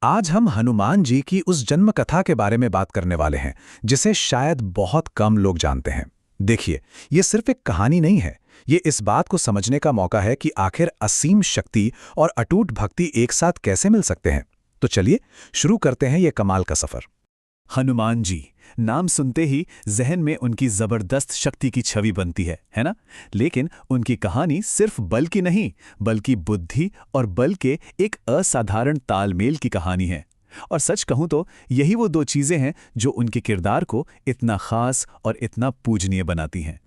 आज हम हनुमान जी की उस जन्म कथा के बारे में बात करने वाले हैं, जिसे शायद बहुत कम लोग जानते हैं। देखिए, ये सिर्फ एक कहानी नहीं है। ये इस बात को समझने का मौका है कि आखिर असीम शक्ति और अटूट भक्ति एक साथ कैसे मिल सकते हैं। तो चलिए शुरू करते हैं ये कमाल का सफर। हनुमान जी नाम सुनते ही जहन में उनकी जबरदस्त शक्ति की छवि बनती है ना। लेकिन उनकी कहानी सिर्फ बल की नहीं, बल्कि बुद्धि और बल के एक असाधारण तालमेल की कहानी है। और सच कहूं तो यही वो दो चीजें हैं जो उनके किरदार को इतना खास और इतना पूजनीय बनाती हैं।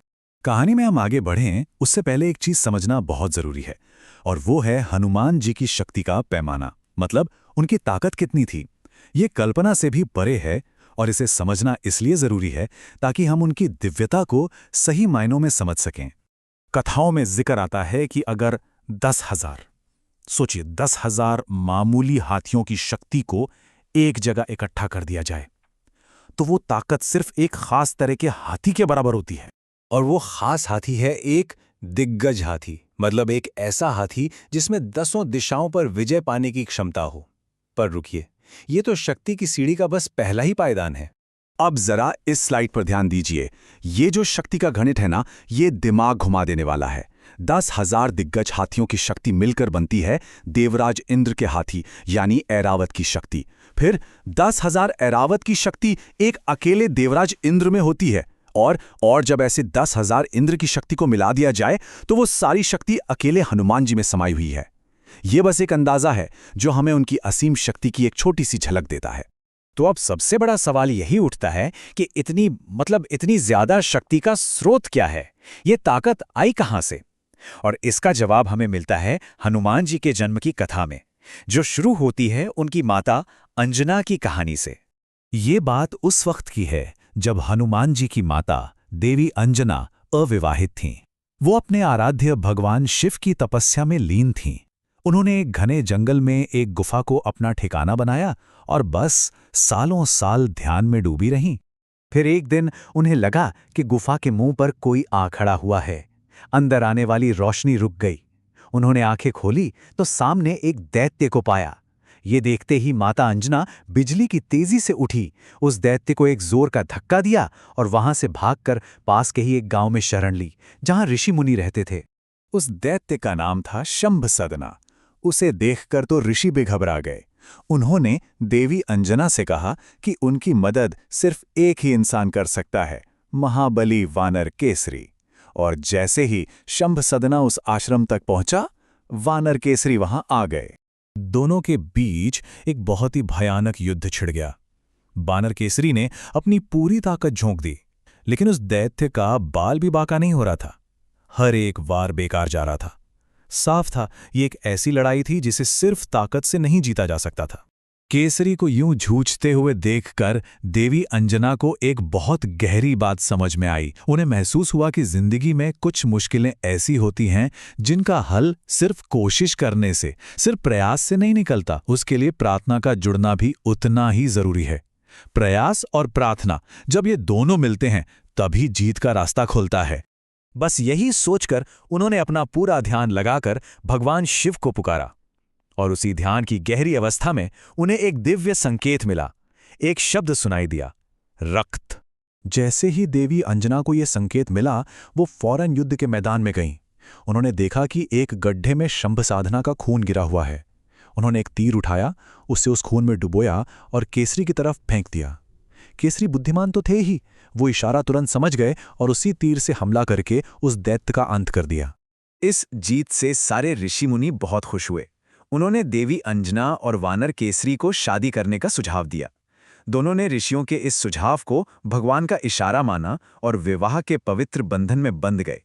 कहानी में हम आगे बढ़ें उससे पहले एक चीज समझना बहुत जरूरी है, और वो है हनुमान जी की शक्ति का पैमाना। मतलब उनकी ताकत कितनी थी। ये कल्पना से भी परे है, और इसे समझना इसलिए जरूरी है ताकि हम उनकी दिव्यता को सही मायनों में समझ सकें। कथाओं में जिक्र आता है कि अगर 10,000, सोचिए 10,000 मामूली हाथियों की शक्ति को एक जगह इकट्ठा कर दिया जाए, तो वो ताकत सिर्फ एक खास तरह के हाथी के बराबर होती है। और वो खास हाथी है एक दिग्गज हाथी, मतलब एक ऐसा हाथी जिसमें 10 दिशाओं पर विजय पाने की क्षमता हो। पर रुकिए, ये तो शक्ति की सीढ़ी का बस पहला ही पायदान है। अब जरा इस स्लाइड पर ध्यान दीजिए। ये जो शक्ति का गणित है ना, ये दिमाग घुमा देने वाला है। 10,000 दिग्गज हाथियों की शक्ति मिलकर बनती है देवराज इंद्र के हाथी, यानी ऐरावत की शक्ति। फिर 10,000 ऐरावत की शक्ति एक अकेले देवराज इंद्र में होती है, और जब ऐसे 10,000 इंद्र की शक्ति को मिला दिया जाए तो वो सारी शक्ति अकेले हनुमान जी में समाई हुई है। ये बस एक अंदाजा है जो हमें उनकी असीम शक्ति की एक छोटी सी झलक देता है। तो अब सबसे बड़ा सवाल यही उठता है कि इतनी ज्यादा शक्ति का स्रोत क्या है? ये ताकत आई कहां से? और इसका जवाब हमें मिलता है हनुमान जी के जन्म की कथा में, जो शुरू होती है उनकी माता अंजना की कहानी से। ये बात उस वक्त की है जब हनुमान जी की माता देवी अंजना अविवाहित थीं। वो अपने आराध्य भगवान शिव की तपस्या में लीन थीं। उन्होंने एक घने जंगल में एक गुफा को अपना ठिकाना बनाया और बस सालों साल ध्यान में डूबी रहीं। फिर एक दिन उन्हें लगा कि गुफा के मुंह पर कोई आ खड़ा हुआ है। अंदर आने वाली रोशनी रुक गई। उन्होंने आंखें खोली तो सामने एक दैत्य को पाया। ये देखते ही माता अंजना बिजली की तेजी से उठी, उस दैत्य को एक जोर का धक्का दिया और वहां से भागकर पास के ही एक गांव में शरण ली, जहां ऋषि मुनि रहते थे। उस दैत्य का नाम था शंभसदना। उसे देखकर तो ऋषि भी घबरा गए। उन्होंने देवी अंजना से कहा कि उनकी मदद सिर्फ एक ही इंसान कर सकता है, महाबली वानर केसरी। और जैसे ही शंभसदना उस आश्रम तक पहुंचा, वानर केसरी वहां आ गए। दोनों के बीच एक बहुत ही भयानक युद्ध छिड़ गया। वानर केसरी ने अपनी पूरी ताकत झोंक दी, लेकिन उस दैत्य का बाल भी बाका नहीं हो रहा था। हर एक वार बेकार जा रहा था। साफ था ये एक ऐसी लड़ाई थी जिसे सिर्फ ताकत से नहीं जीता जा सकता था। केसरी को यूं जूझते हुए देखकर देवी अंजना को एक बहुत गहरी बात समझ में आई। उन्हें महसूस हुआ कि जिंदगी में कुछ मुश्किलें ऐसी होती हैं जिनका हल सिर्फ कोशिश करने से, सिर्फ प्रयास से नहीं निकलता। उसके लिए प्रार्थना का जुड़ना भी उतना ही जरूरी है। प्रयास और प्रार्थना जब ये दोनों मिलते हैं तभी जीत का रास्ता खुलता है। बस यही सोचकर उन्होंने अपना पूरा ध्यान लगाकर भगवान शिव को पुकारा, और उसी ध्यान की गहरी अवस्था में उन्हें एक दिव्य संकेत मिला। एक शब्द सुनाई दिया, रक्त। जैसे ही देवी अंजना को यह संकेत मिला, वो फौरन युद्ध के मैदान में गईं। उन्होंने देखा कि एक गड्ढे में शंभसाधना का खून गिरा हुआ है। उन्होंने एक तीर उठाया, उसे उस खून में डुबोया और केसरी की तरफ फेंक दिया। केसरी बुद्धिमान तो थे ही, वो इशारा तुरंत समझ गए और उसी तीर से हमला करके उस दैत्य का अंत कर दिया। इस जीत से सारे ऋषि मुनि बहुत खुश हुए। उन्होंने देवी अंजना और वानर केसरी को शादी करने का सुझाव दिया। दोनों ने ऋषियों के इस सुझाव को भगवान का इशारा माना और विवाह के पवित्र बंधन में बंध गए।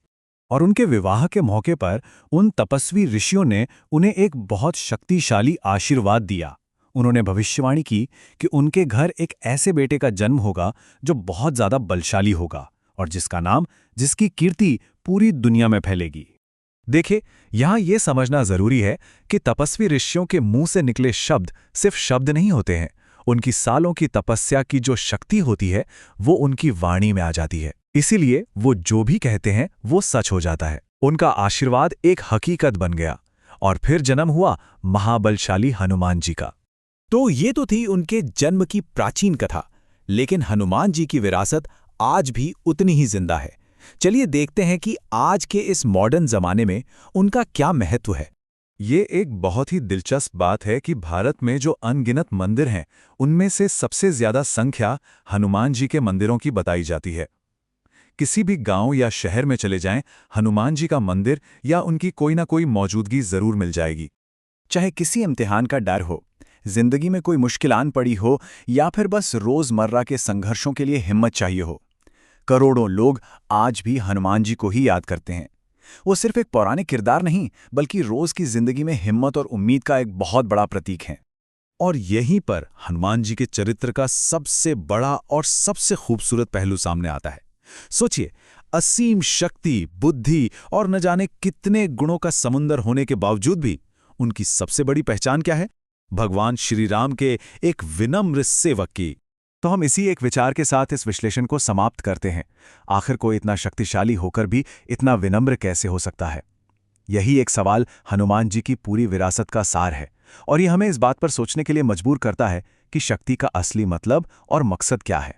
और उनके विवाह के मौके पर उन तपस्वी ऋषियों ने उन्हें एक बहुत शक्तिशाली आशीर्वाद दिया। उन्होंने भविष्यवाणी की कि उनके घर एक ऐसे बेटे का जन्म होगा जो बहुत ज्यादा बलशाली होगा और जिसकी कीर्ति पूरी दुनिया में फैलेगी। देखिए, यहां यह समझना जरूरी है कि तपस्वी ऋषियों के मुंह से निकले शब्द सिर्फ शब्द नहीं होते हैं। उनकी सालों की तपस्या की जो शक्ति होती है वो उनकी वाणी में आ जाती है। इसीलिए वो जो भी कहते हैं वो सच हो जाता है। उनका आशीर्वाद एक हकीकत बन गया और फिर जन्म हुआ महाबलशाली हनुमान जी का। तो ये तो थी उनके जन्म की प्राचीन कथा, लेकिन हनुमान जी की विरासत आज भी उतनी ही जिंदा है। चलिए देखते हैं कि आज के इस मॉडर्न जमाने में उनका क्या महत्व है। ये एक बहुत ही दिलचस्प बात है कि भारत में जो अनगिनत मंदिर हैं, उनमें से सबसे ज्यादा संख्या हनुमान जी के मंदिरों की बताई जाती है। किसी भी गांव या शहर में चले जाएं, हनुमान जी का मंदिर या उनकी कोई ना कोई मौजूदगी जरूर मिल जाएगी। चाहे किसी इम्तिहान का डर हो, जिंदगी में कोई मुश्किल आन पड़ी हो या फिर बस रोजमर्रा के संघर्षों के लिए हिम्मत चाहिए हो, करोड़ों लोग आज भी हनुमान जी को ही याद करते हैं। वो सिर्फ एक पौराणिक किरदार नहीं, बल्कि रोज की जिंदगी में हिम्मत और उम्मीद का एक बहुत बड़ा प्रतीक हैं। और यहीं पर हनुमान जी के चरित्र का सबसे बड़ा और सबसे खूबसूरत पहलू सामने आता है। सोचिए, असीम शक्ति, बुद्धि और न जाने कितने गुणों का समुंदर होने के बावजूद भी उनकी सबसे बड़ी पहचान क्या है? भगवान श्री राम के एक विनम्र सेवक की। तो हम इसी एक विचार के साथ इस विश्लेषण को समाप्त करते हैं। आखिर कोई इतना शक्तिशाली होकर भी इतना विनम्र कैसे हो सकता है? यही एक सवाल हनुमान जी की पूरी विरासत का सार है, और ये हमें इस बात पर सोचने के लिए मजबूर करता है कि शक्ति का असली मतलब और मकसद क्या है।